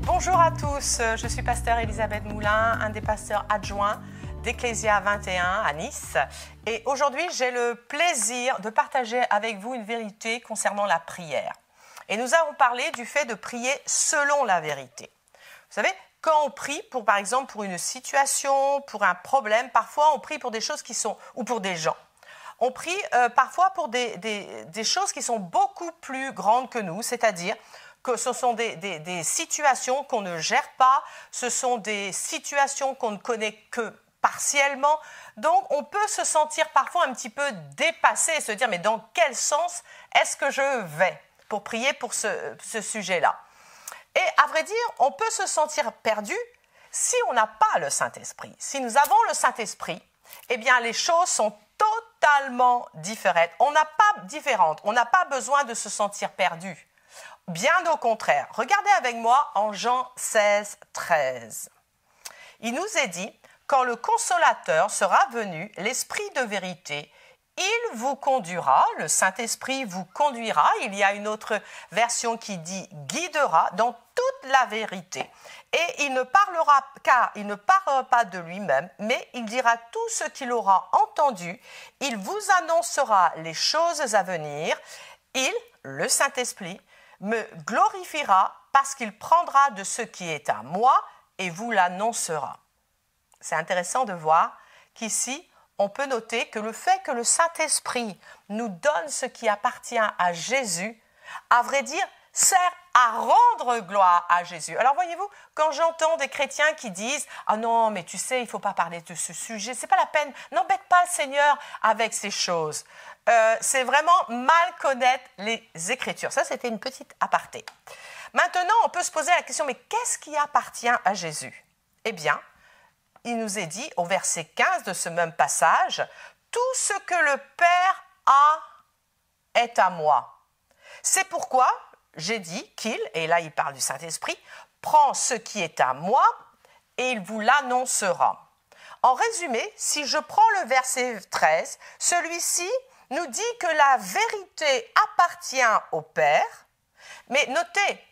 Bonjour à tous, je suis pasteur Elisabeth Moulin, un des pasteurs adjoints d'Ecclésia 21 à Nice. Et aujourd'hui, j'ai le plaisir de partager avec vous une vérité concernant la prière. Et nous avons parlé du fait de prier selon la vérité. Vous savez, quand on prie, par exemple, pour une situation, pour un problème, parfois on prie pour des choses qui sont, ou pour des gens. On prie parfois pour des choses qui sont beaucoup plus grandes que nous, c'est-à-dire que ce sont des situations qu'on ne gère pas, ce sont des situations qu'on ne connaît que partiellement. Donc, on peut se sentir parfois un petit peu dépassé et se dire, mais dans quel sens est-ce que je vais pour prier pour ce sujet-là? Et à vrai dire, on peut se sentir perdu si on n'a pas le Saint-Esprit. Si nous avons le Saint-Esprit, eh bien, les choses sont totalement différentes. On n'a pas besoin de se sentir perdu. Bien au contraire. Regardez avec moi en Jean 16, 13. Il nous est dit, quand le Consolateur sera venu, l'Esprit de vérité, il vous conduira, le Saint-Esprit vous conduira. Il y a une autre version qui dit guidera dans toute la vérité. Et il ne parlera pas de lui-même, mais il dira tout ce qu'il aura entendu. Il vous annoncera les choses à venir. Il, le Saint-Esprit, me glorifiera parce qu'il prendra de ce qui est à moi et vous l'annoncera. C'est intéressant de voir qu'ici, on peut noter que le fait que le Saint-Esprit nous donne ce qui appartient à Jésus, à vrai dire, sert à rendre gloire à Jésus. Alors voyez-vous, quand j'entends des chrétiens qui disent « Ah non, mais tu sais, il ne faut pas parler de ce sujet, c'est pas la peine, n'embête pas le Seigneur avec ces choses. » C'est vraiment mal connaître les Écritures. Ça, c'était une petite aparté. Maintenant, on peut se poser la question, mais qu'est-ce qui appartient à Jésus? Eh bien, il nous est dit au verset 15 de ce même passage, « Tout ce que le Père a est à moi. » C'est pourquoi j'ai dit qu'il, et là il parle du Saint-Esprit, « prend ce qui est à moi et il vous l'annoncera. » En résumé, si je prends le verset 13, celui-ci nous dit que la vérité appartient au Père, mais notez,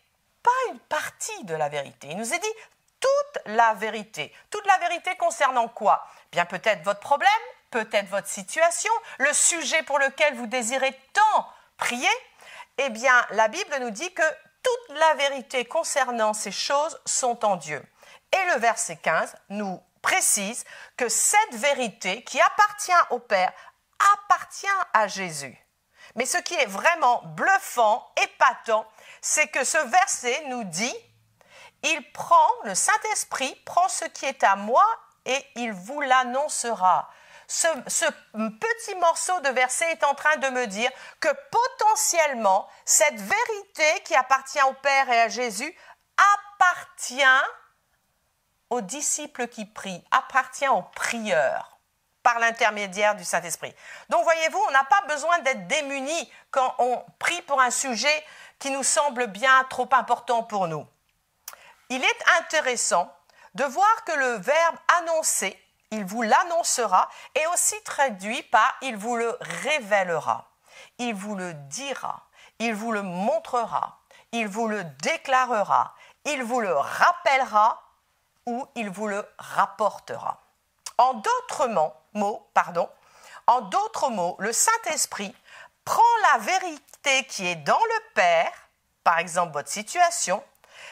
pas une partie de la vérité. Il nous est dit toute la vérité. Toute la vérité concernant quoi? Bien peut-être votre problème, peut-être votre situation, le sujet pour lequel vous désirez tant prier. Eh bien, la Bible nous dit que toute la vérité concernant ces choses sont en Dieu. Et le verset 15 nous précise que cette vérité qui appartient au Père appartient à Jésus. Mais ce qui est vraiment bluffant, épatant, c'est que ce verset nous dit le Saint-Esprit prend ce qui est à moi et il vous l'annoncera. Ce petit morceau de verset est en train de me dire que potentiellement, cette vérité qui appartient au Père et à Jésus appartient aux disciples qui prient, appartient aux prieurs par l'intermédiaire du Saint-Esprit. Donc, voyez-vous, on n'a pas besoin d'être démunis quand on prie pour un sujet qui nous semble bien trop important pour nous. Il est intéressant de voir que le verbe « annoncer », il vous l'annoncera, est aussi traduit par « il vous le révélera », il vous le dira, il vous le montrera, il vous le déclarera, il vous le rappellera ou il vous le rapportera. En d'autres mots, le Saint-Esprit prend la vérité qui est dans le Père, par exemple votre situation,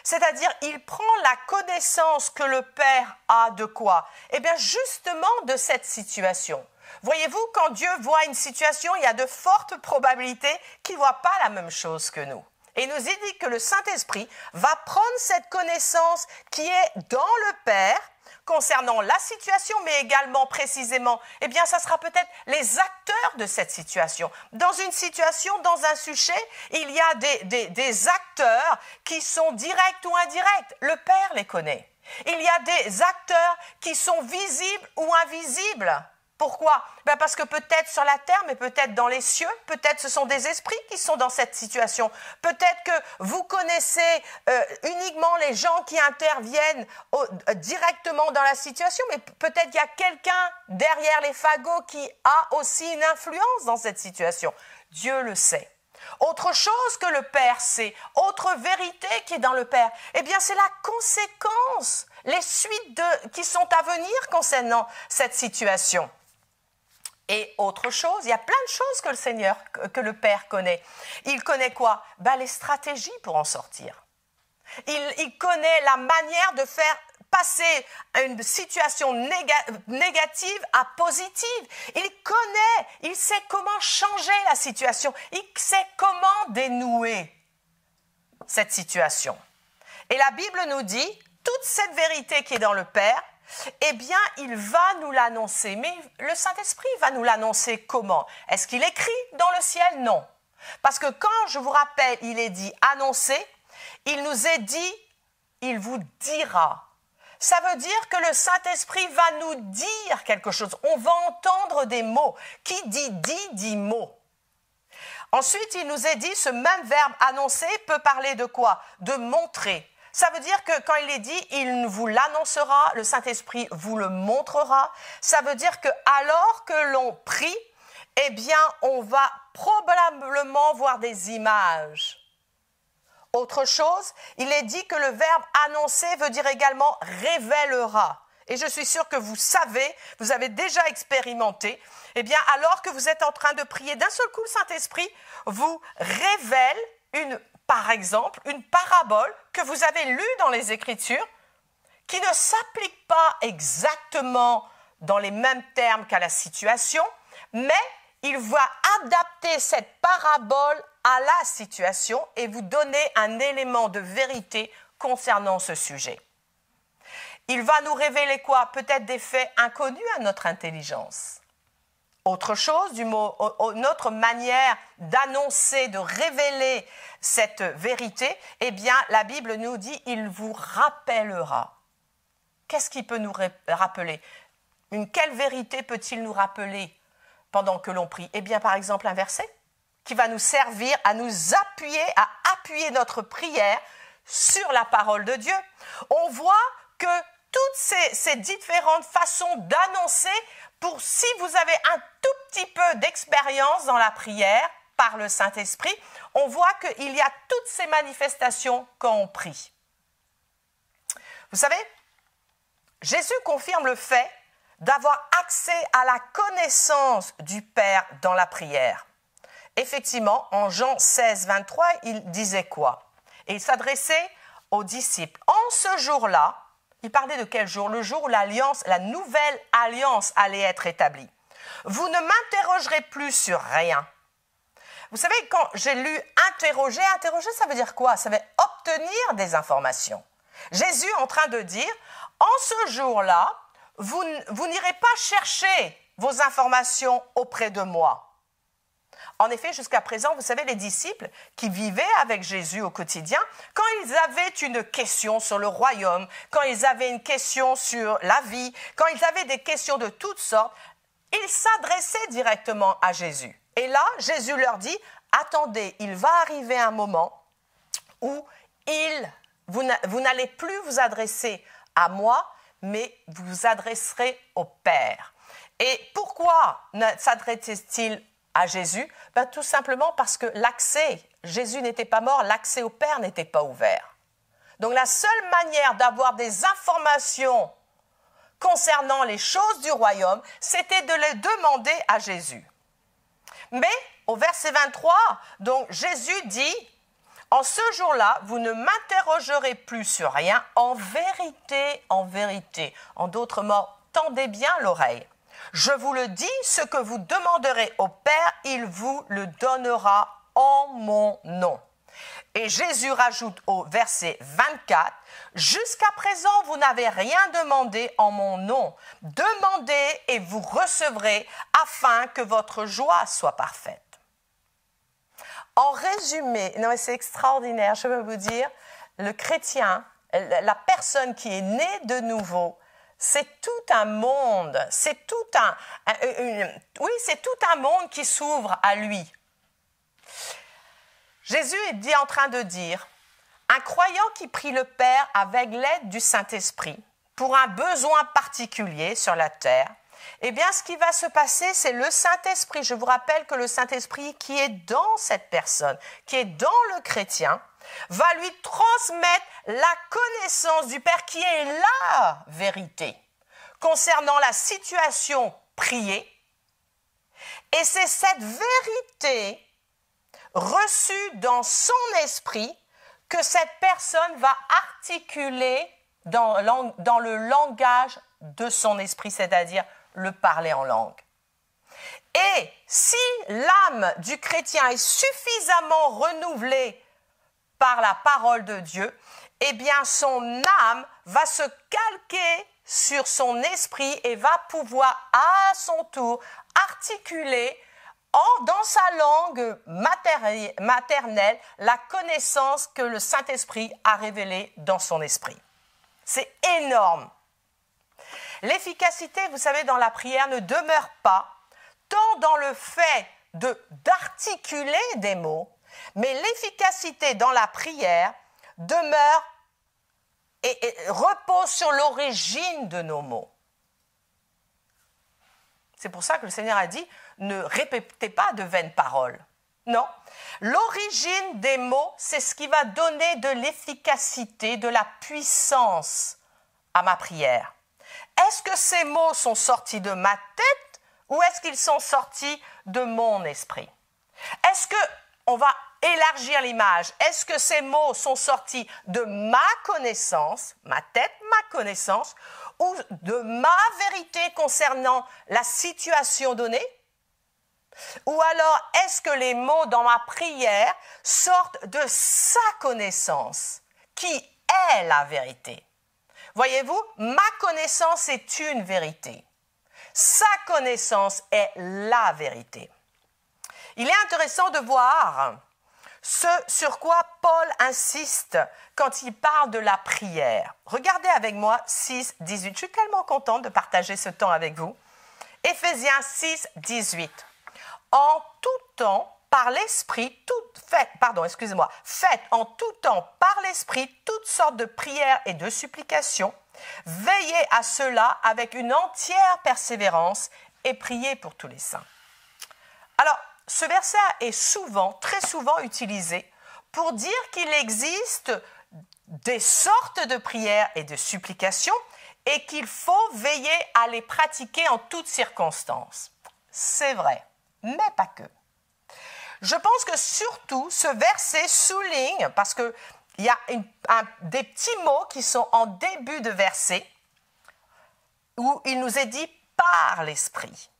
c'est-à-dire il prend la connaissance que le Père a de quoi? Eh bien justement de cette situation. Voyez-vous, quand Dieu voit une situation, il y a de fortes probabilités qu'il ne voit pas la même chose que nous. Et il nous dit que le Saint-Esprit va prendre cette connaissance qui est dans le Père, concernant la situation, mais également précisément, eh bien, ça sera peut-être les acteurs de cette situation. Dans une situation, dans un sujet, il y a des acteurs qui sont directs ou indirects. Le Père les connaît. Il y a des acteurs qui sont visibles ou invisibles. Pourquoi? Parce que peut-être sur la terre, mais peut-être dans les cieux, peut-être ce sont des esprits qui sont dans cette situation. Peut-être que vous connaissez uniquement les gens qui interviennent directement dans la situation, mais peut-être qu'il y a quelqu'un derrière les fagots qui a aussi une influence dans cette situation. Dieu le sait. Autre chose que le Père sait, autre vérité qui est dans le Père, eh bien c'est la conséquence, les suites qui sont à venir concernant cette situation. Et autre chose, il y a plein de choses que le Seigneur, que le Père connaît. Il connaît quoi? Les stratégies pour en sortir. Il connaît la manière de faire passer une situation négative à positive. Il sait comment changer la situation. Il sait comment dénouer cette situation. Et la Bible nous dit, toute cette vérité qui est dans le Père, eh bien, il va nous l'annoncer. Mais le Saint-Esprit va nous l'annoncer comment? Est-ce qu'il écrit dans le ciel? Non. Parce que quand, je vous rappelle, il est dit annoncer, il nous est dit, il vous dira. Ça veut dire que le Saint-Esprit va nous dire quelque chose. On va entendre des mots. Qui dit mot. Ensuite, il nous est dit, ce même verbe annoncer peut parler de quoi? De montrer. Ça veut dire que quand il est dit, il vous l'annoncera, le Saint-Esprit vous le montrera. Ça veut dire que alors que l'on prie, eh bien, on va probablement voir des images. Autre chose, il est dit que le verbe annoncer veut dire également révélera. Et je suis sûre que vous savez, vous avez déjà expérimenté, eh bien, alors que vous êtes en train de prier, d'un seul coup, le Saint-Esprit vous révèle par exemple, une parabole que vous avez lue dans les Écritures, qui ne s'applique pas exactement dans les mêmes termes qu'à la situation, mais il va adapter cette parabole à la situation et vous donner un élément de vérité concernant ce sujet. Il va nous révéler quoi? Peut-être des faits inconnus à notre intelligence. Autre chose, notre manière d'annoncer, de révéler cette vérité, eh bien, la Bible nous dit, il vous rappellera. Qu'est-ce qui peut nous rappeler? Quelle vérité peut-il nous rappeler pendant que l'on prie? Eh bien, par exemple, un verset qui va nous servir à nous appuyer, à appuyer notre prière sur la parole de Dieu. On voit que toutes ces différentes façons d'annoncer, si vous avez un tout petit peu d'expérience dans la prière par le Saint-Esprit, on voit qu'il y a toutes ces manifestations quand on prie. Vous savez, Jésus confirme le fait d'avoir accès à la connaissance du Père dans la prière. Effectivement, en Jean 16, 23, il disait quoi? Et il s'adressait aux disciples. En ce jour-là, il parlait de quel jour? Le jour où la nouvelle alliance allait être établie. Vous ne m'interrogerez plus sur rien. Vous savez, quand j'ai lu interroger, ça veut dire quoi? Ça veut obtenir des informations. Jésus est en train de dire, en ce jour-là, vous n'irez pas chercher vos informations auprès de moi. En effet, jusqu'à présent, vous savez, les disciples qui vivaient avec Jésus au quotidien, quand ils avaient une question sur le royaume, quand ils avaient une question sur la vie, quand ils avaient des questions de toutes sortes, ils s'adressaient directement à Jésus. Et là, Jésus leur dit, attendez, il va arriver un moment où vous n'allez plus vous adresser à moi, mais vous vous adresserez au Père. Et pourquoi s'adressait-il à Jésus? Tout simplement parce que Jésus n'était pas mort, l'accès au Père n'était pas ouvert. Donc la seule manière d'avoir des informations concernant les choses du royaume, c'était de les demander à Jésus. Mais au verset 23, donc Jésus dit, en ce jour-là, vous ne m'interrogerez plus sur rien, en vérité, en d'autres mots, tendez bien l'oreille. Je vous le dis, ce que vous demanderez au Père, il vous le donnera en mon nom. Et Jésus rajoute au verset 24, « Jusqu'à présent, vous n'avez rien demandé en mon nom. Demandez et vous recevrez afin que votre joie soit parfaite. » En résumé, c'est extraordinaire, je veux vous dire, le chrétien, la personne qui est née de nouveau, c'est tout un monde, c'est tout un monde qui s'ouvre à lui. Jésus est en train de dire, un croyant qui prie le Père avec l'aide du Saint-Esprit pour un besoin particulier sur la terre, eh bien, ce qui va se passer, c'est le Saint-Esprit. Je vous rappelle que le Saint-Esprit qui est dans cette personne, qui est dans le chrétien, va lui transmettre la connaissance du Père qui est la vérité concernant la situation priée. Et c'est cette vérité reçue dans son esprit que cette personne va articuler dans le langage de son esprit, c'est-à-dire le parler en langue. Et si l'âme du chrétien est suffisamment renouvelée par la parole de Dieu, eh bien son âme va se calquer sur son esprit et va pouvoir à son tour articuler dans sa langue maternelle la connaissance que le Saint-Esprit a révélée dans son esprit. C'est énorme. L'efficacité, vous savez, dans la prière ne demeure pas tant dans le fait d'articuler des mots, mais l'efficacité dans la prière demeure et repose sur l'origine de nos mots. C'est pour ça que le Seigneur a dit, ne répétez pas de vaines paroles. Non, l'origine des mots, c'est ce qui va donner de l'efficacité, de la puissance à ma prière. Est-ce que ces mots sont sortis de ma tête ou est-ce qu'ils sont sortis de mon esprit? Est-ce qu'on va élargir l'image? Est-ce que ces mots sont sortis de ma connaissance, ma tête, ma connaissance, ou de ma vérité concernant la situation donnée? Ou alors, est-ce que les mots dans ma prière sortent de sa connaissance, qui est la vérité? Voyez-vous, ma connaissance est une vérité. Sa connaissance est la vérité. Il est intéressant de voir ce sur quoi Paul insiste quand il parle de la prière. Regardez avec moi 6, 18. Je suis tellement contente de partager ce temps avec vous. Éphésiens 6, 18. En tout temps, par l'Esprit, faites en tout temps par l'Esprit toutes sortes de prières et de supplications. Veillez à cela avec une entière persévérance et priez pour tous les saints. Alors, ce verset est très souvent utilisé pour dire qu'il existe des sortes de prières et de supplications et qu'il faut veiller à les pratiquer en toutes circonstances. C'est vrai, mais pas que. Je pense que surtout, ce verset souligne, parce qu'il y a des petits mots qui sont en début de verset, où il nous est dit « par l'Esprit ».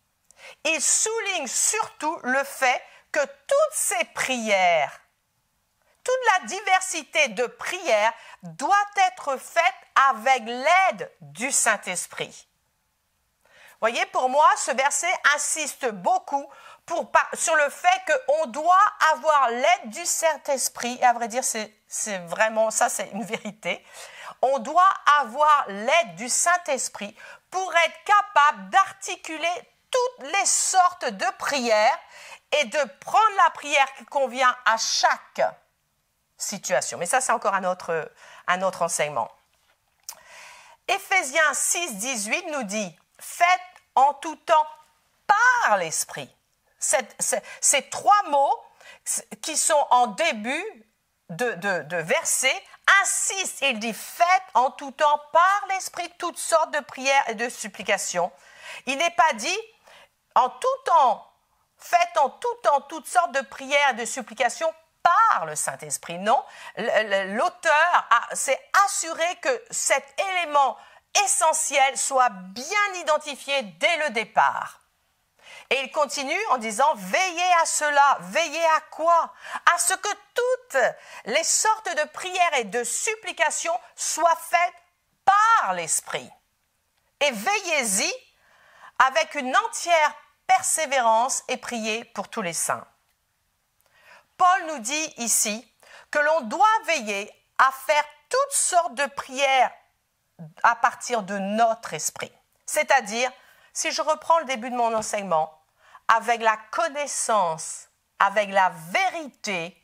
Il souligne surtout le fait que toutes ces prières, toute la diversité de prières doit être faite avec l'aide du Saint-Esprit. Voyez, pour moi, ce verset insiste beaucoup sur le fait qu'on doit avoir l'aide du Saint-Esprit. Et à vrai dire, c'est vraiment ça, c'est une vérité. On doit avoir l'aide du Saint-Esprit pour être capable d'articuler toutes les sortes de prières et de prendre la prière qui convient à chaque situation. Mais ça, c'est encore un autre enseignement. Éphésiens 6, 18 nous dit « Faites en tout temps par l'Esprit ». Ces trois mots qui sont en début de verset insistent. Il dit « Faites en tout temps par l'Esprit toutes sortes de prières et de supplications ». Il n'est pas dit « En tout temps, faites en tout temps toutes sortes de prières et de supplications par le Saint-Esprit ». Non, l'auteur s'est assuré que cet élément essentiel soit bien identifié dès le départ. Et il continue en disant « Veillez à cela ». Veillez à quoi? À ce que toutes les sortes de prières et de supplications soient faites par l'Esprit. Et veillez-y avec une entière persévérance et priez pour tous les saints. Paul nous dit ici que l'on doit veiller à faire toutes sortes de prières à partir de notre esprit. C'est-à-dire, si je reprends le début de mon enseignement, avec la connaissance, avec la vérité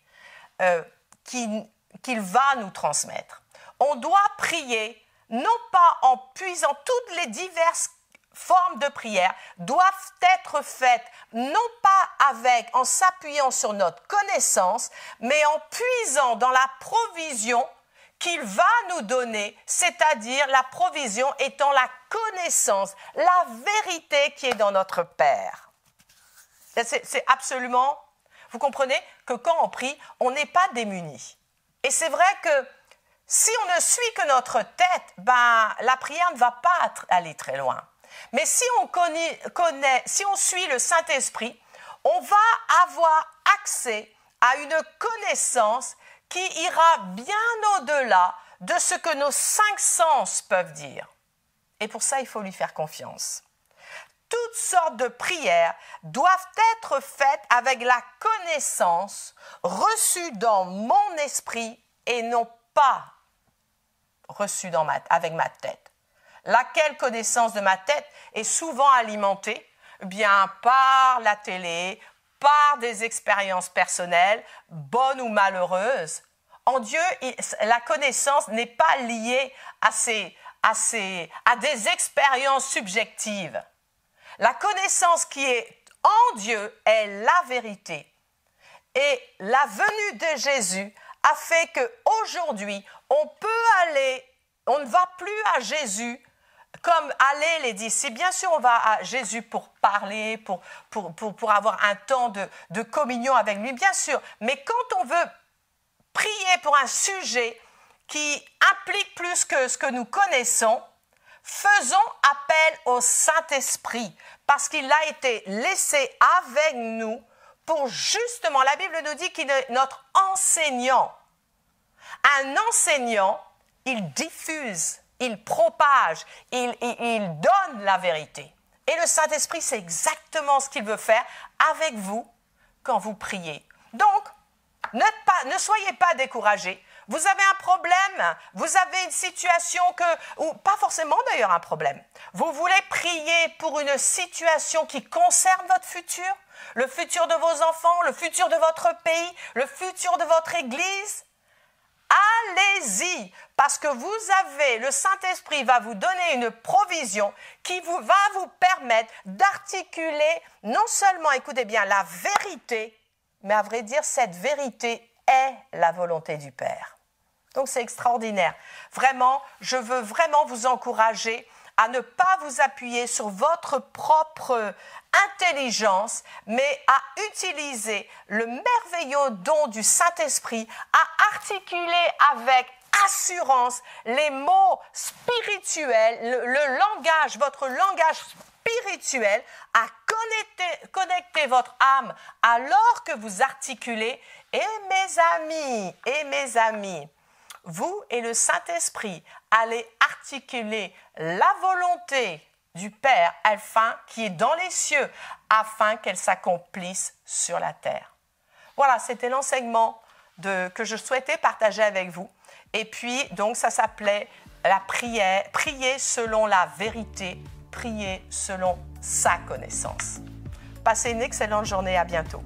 qu'il va nous transmettre. On doit prier, non pas en puisant toutes les diverses formes de prière doivent être faites non pas en s'appuyant sur notre connaissance, mais en puisant dans la provision qu'il va nous donner, c'est-à-dire la provision étant la connaissance, la vérité qui est dans notre Père. C'est absolument, vous comprenez que quand on prie, on n'est pas démuni. Et c'est vrai que si on ne suit que notre tête, la prière ne va pas aller très loin. Mais si on suit le Saint-Esprit, on va avoir accès à une connaissance qui ira bien au-delà de ce que nos 5 sens peuvent dire. Et pour ça, il faut lui faire confiance. Toutes sortes de prières doivent être faites avec la connaissance reçue dans mon esprit et non pas reçue avec ma tête. Laquelle connaissance de ma tête est souvent alimentée par la télé, par des expériences personnelles, bonnes ou malheureuses. En Dieu, la connaissance n'est pas liée à des expériences subjectives. La connaissance qui est en Dieu est la vérité. Et la venue de Jésus a fait qu'aujourd'hui, on ne va plus à Jésus comme allaient les disciples. Bien sûr, on va à Jésus pour parler, pour avoir un temps de communion avec lui, bien sûr. Mais quand on veut prier pour un sujet qui implique plus que ce que nous connaissons, faisons appel au Saint-Esprit, parce qu'il a été laissé avec nous pour justement, la Bible nous dit qu'il est notre enseignant. Un enseignant, il diffuse, il propage, il donne la vérité. Et le Saint-Esprit, c'est exactement ce qu'il veut faire avec vous quand vous priez. Donc, ne soyez pas découragés. Vous avez un problème, vous avez une situation ou pas forcément d'ailleurs un problème. Vous voulez prier pour une situation qui concerne votre futur, le futur de vos enfants, le futur de votre pays, le futur de votre Église. Allez-y, parce que le Saint-Esprit va vous donner une provision qui va vous permettre d'articuler non seulement, écoutez bien, la vérité, mais à vrai dire, cette vérité est la volonté du Père. Donc c'est extraordinaire. Vraiment, je veux vraiment vous encourager à ne pas vous appuyer sur votre propre intelligence, mais à utiliser le merveilleux don du Saint-Esprit, à articuler avec assurance les mots spirituels, le langage, votre langage spirituel, à connecter votre âme alors que vous articulez. Et mes amis, vous et le Saint-Esprit allez articuler la volonté du Père afin qui est dans les cieux, afin qu'elle s'accomplisse sur la terre. Voilà, c'était l'enseignement que je souhaitais partager avec vous. Et puis, donc, ça s'appelait la prière, prier selon la vérité, prier selon sa connaissance. Passez une excellente journée, à bientôt.